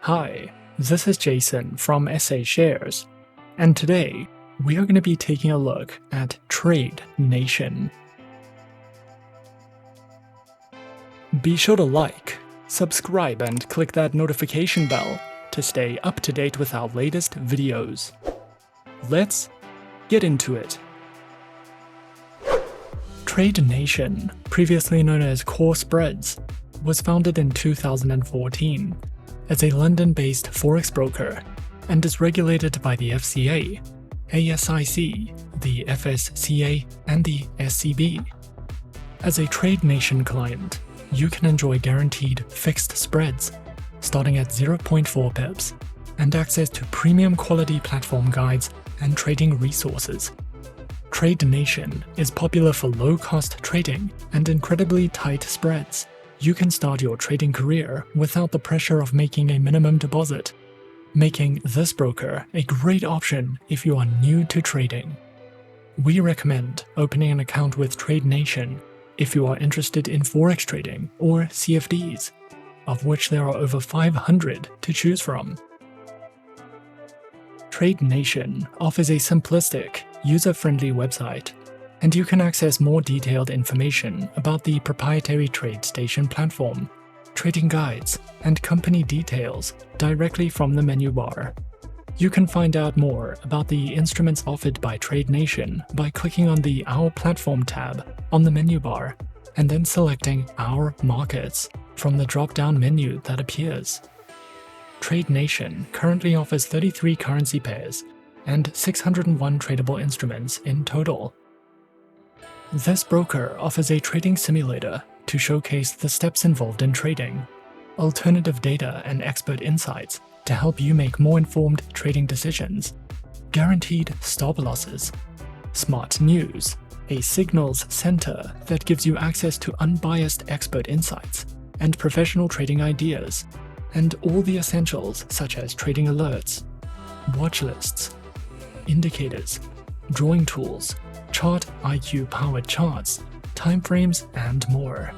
Hi, this is Jason from SA Shares, and today we are going to be taking a look at Trade Nation. Be sure to like, subscribe, and click that notification bell to stay up to date with our latest videos. Let's get into it. Trade Nation, previously known as Core Spreads, was founded in 2014 as a London-based Forex broker and is regulated by the FCA, ASIC, the FSCA, and the SCB. As a Trade Nation client, you can enjoy guaranteed fixed spreads starting at 0.4 pips and access to premium quality platform guides and trading resources. Trade Nation is popular for low-cost trading and incredibly tight spreads. You can start your trading career without the pressure of making a minimum deposit, making this broker a great option if you are new to trading. We recommend opening an account with Trade Nation if you are interested in Forex trading or CFDs, of which there are over 500 to choose from. Trade Nation offers a simplistic, user-friendly website, and you can access more detailed information about the proprietary TradeStation platform, trading guides, and company details directly from the menu bar. You can find out more about the instruments offered by Trade Nation by clicking on the Our Platform tab on the menu bar and then selecting Our Markets from the drop-down menu that appears. Trade Nation currently offers 33 currency pairs and 601 tradable instruments in total. This broker offers a trading simulator to showcase the steps involved in trading, alternative data and expert insights to help you make more informed trading decisions, guaranteed stop losses, smart news, a signals center that gives you access to unbiased expert insights and professional trading ideas, and all the essentials such as trading alerts, watch lists, indicators, drawing tools, Chart IQ powered charts, timeframes, and more.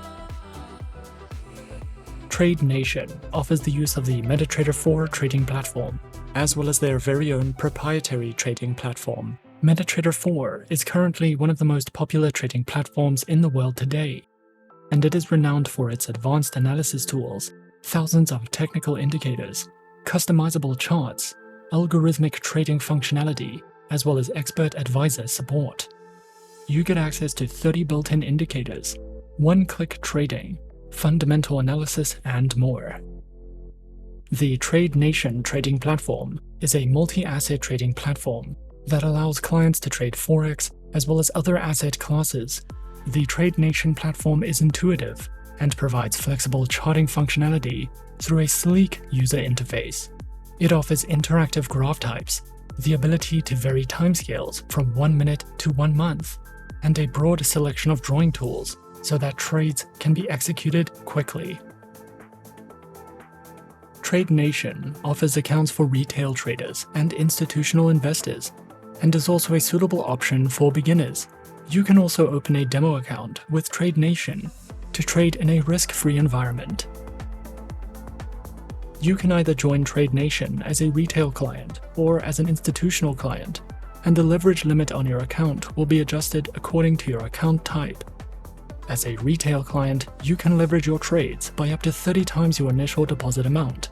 Trade Nation offers the use of the MetaTrader 4 trading platform, as well as their very own proprietary trading platform. MetaTrader 4 is currently one of the most popular trading platforms in the world today, and it is renowned for its advanced analysis tools, thousands of technical indicators, customizable charts, algorithmic trading functionality, as well as expert advisor support. You get access to 30 built-in indicators, one-click trading, fundamental analysis, and more. The Trade Nation trading platform is a multi-asset trading platform that allows clients to trade Forex as well as other asset classes. The Trade Nation platform is intuitive and provides flexible charting functionality through a sleek user interface. It offers interactive graph types, the ability to vary timescales from 1 minute to 1 month, and a broad selection of drawing tools so that trades can be executed quickly. Trade Nation offers accounts for retail traders and institutional investors, and is also a suitable option for beginners. You can also open a demo account with Trade Nation to trade in a risk-free environment. You can either join Trade Nation as a retail client or as an institutional client, and the leverage limit on your account will be adjusted according to your account type. As a retail client, you can leverage your trades by up to 30 times your initial deposit amount.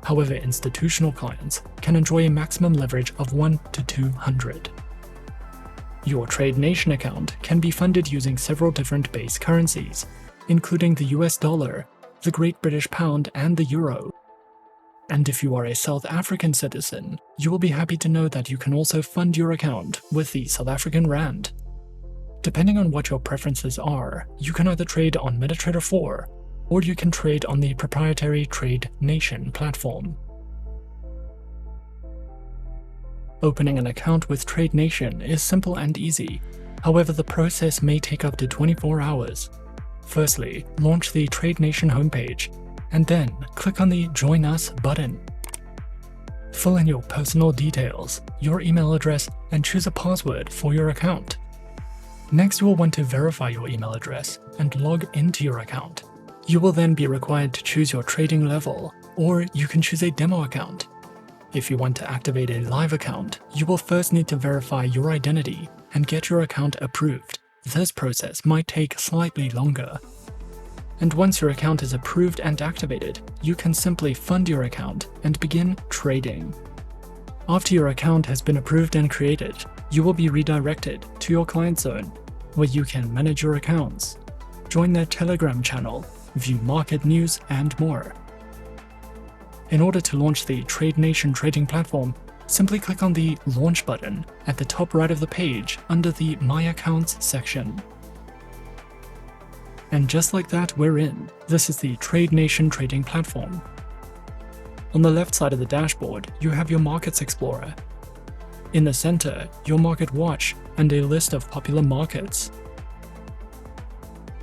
However, institutional clients can enjoy a maximum leverage of 1 to 200. Your Trade Nation account can be funded using several different base currencies, including the US dollar, the Great British Pound, and the Euro. And if you are a South African citizen, you will be happy to know that you can also fund your account with the South African Rand. Depending on what your preferences are, you can either trade on MetaTrader 4, or you can trade on the proprietary Trade Nation platform. Opening an account with Trade Nation is simple and easy, however the process may take up to 24 hours. Firstly, launch the Trade Nation homepage, and then click on the Join Us button. Fill in your personal details, your email address, and choose a password for your account. Next, you will want to verify your email address and log into your account. You will then be required to choose your trading level, or you can choose a demo account. If you want to activate a live account, you will first need to verify your identity and get your account approved. This process might take slightly longer. And once your account is approved and activated, you can simply fund your account and begin trading. After your account has been approved and created, you will be redirected to your client zone, where you can manage your accounts, join their Telegram channel, view market news, and more. In order to launch the TradeNation trading platform, simply click on the Launch button at the top right of the page under the My Accounts section. And just like that, we're in. This is the TradeNation trading platform. On the left side of the dashboard, you have your Markets Explorer. In the center, your Market Watch and a list of popular markets.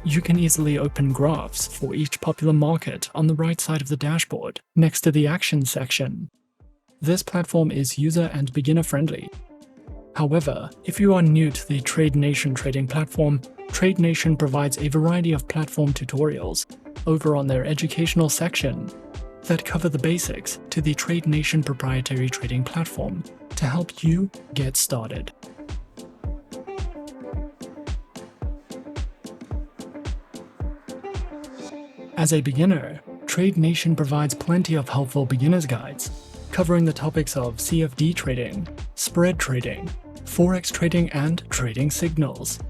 You can easily open graphs for each popular market on the right side of the dashboard, next to the Action section. This platform is user and beginner friendly. However, if you are new to the TradeNation trading platform, TradeNation provides a variety of platform tutorials over on their educational section that cover the basics to the TradeNation proprietary trading platform to help you get started. As a beginner, TradeNation provides plenty of helpful beginner's guides, covering the topics of CFD trading, spread trading, Forex trading, and trading signals.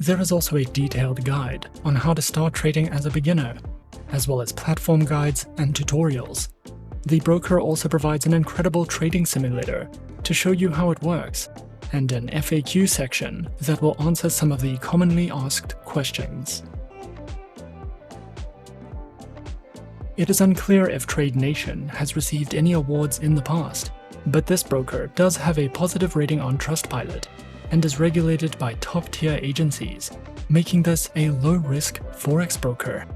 There is also a detailed guide on how to start trading as a beginner, as well as platform guides and tutorials. The broker also provides an incredible trading simulator to show you how it works, and an FAQ section that will answer some of the commonly asked questions. It is unclear if TradeNation has received any awards in the past, but this broker does have a positive rating on Trustpilot and is regulated by top-tier agencies, making this a low-risk Forex broker.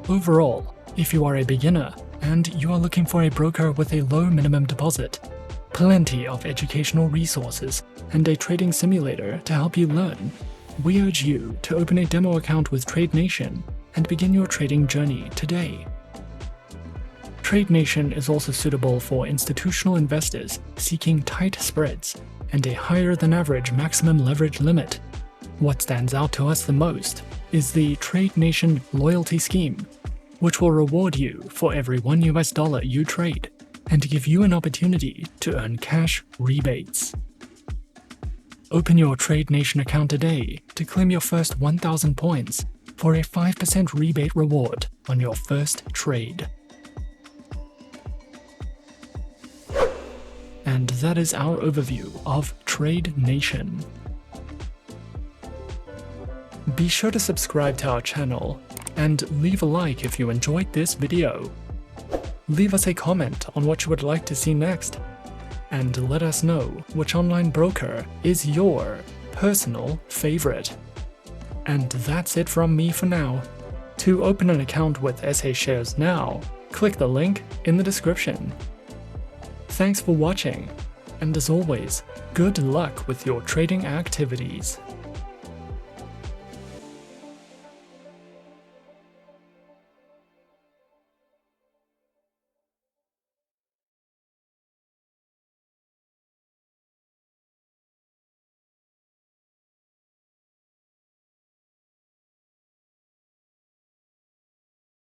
Overall, if you are a beginner and you are looking for a broker with a low minimum deposit, plenty of educational resources, and a trading simulator to help you learn, we urge you to open a demo account with TradeNation and begin your trading journey today. TradeNation is also suitable for institutional investors seeking tight spreads and a higher-than-average maximum leverage limit. What stands out to us the most is the TradeNation loyalty scheme, which will reward you for every $1 you trade and give you an opportunity to earn cash rebates. Open your TradeNation account today to claim your first 1,000 points for a 5% rebate reward on your first trade. And that is our overview of TradeNation. Be sure to subscribe to our channel and leave a like if you enjoyed this video. Leave us a comment on what you would like to see next, and let us know which online broker is your personal favorite. And that's it from me for now. To open an account with SA Shares now, click the link in the description. Thanks for watching, and as always, good luck with your trading activities.